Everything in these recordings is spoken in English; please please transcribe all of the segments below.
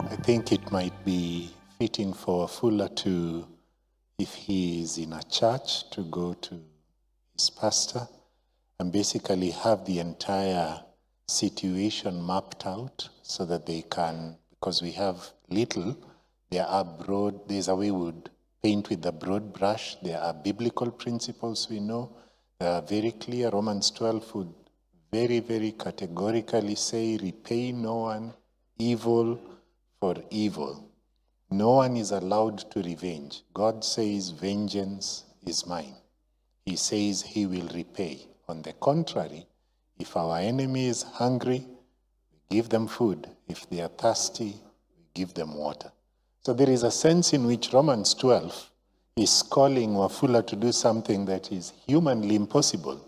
I think it might be fitting for Fuller to, if he is in a church, to go to his pastor and basically have the entire situation mapped out so that they can, because we have little, there's a way we would paint with the broad brush. There are biblical principles we know. They are very clear. Romans 12 would very, very categorically say, repay no one evil for evil. No one is allowed to revenge. God says, vengeance is mine. He says he will repay. On the contrary, if our enemy is hungry, we give them food. If they are thirsty, we give them water. So there is a sense in which Romans 12 is calling Wafula to do something that is humanly impossible.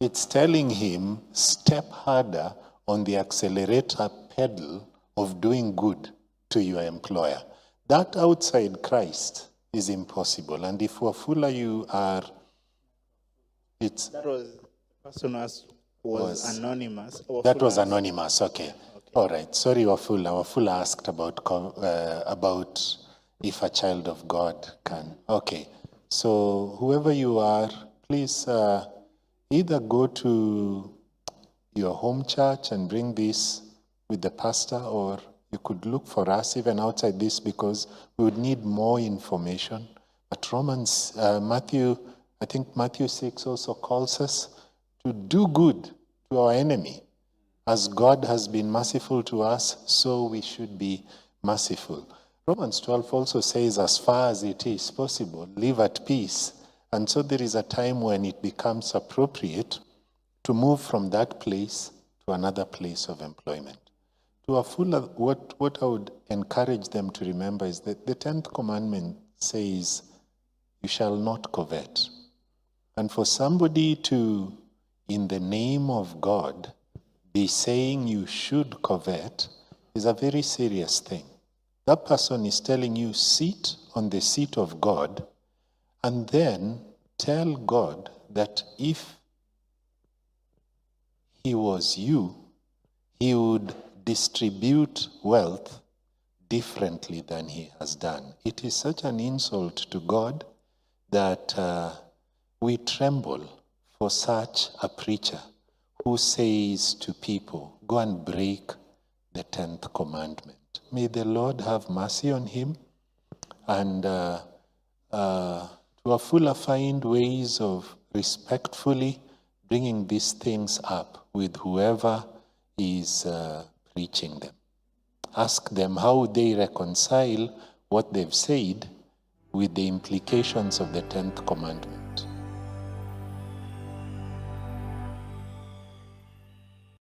It's telling him, step harder on the accelerator pedal of doing good to your employer. That outside Christ is impossible. And if Wafula, you are, That was the person was anonymous. That was anonymous, okay. All right, sorry Wafula. Wafula asked about if a child of God can. Okay, so whoever you are, please either go to your home church and bring this with the pastor, or you could look for us even outside this because we would need more information. But I think Matthew 6 also calls us to do good to our enemy. As God has been merciful to us, so we should be merciful. Romans 12 also says, as far as it is possible, live at peace. And so there is a time when it becomes appropriate to move from that place to another place of employment. To a fuller, what I would encourage them to remember is that the 10th commandment says, you shall not covet. And for somebody to, in the name of God, be saying you should covet is a very serious thing. That person is telling you, sit on the seat of God and then tell God that if he was you, he would distribute wealth differently than he has done. It is such an insult to God that we tremble for such a preacher who says to people, go and break the 10th commandment. May the Lord have mercy on him and to a fuller find ways of respectfully bringing these things up with whoever is preaching them. Ask them how they reconcile what they've said with the implications of the 10th commandment.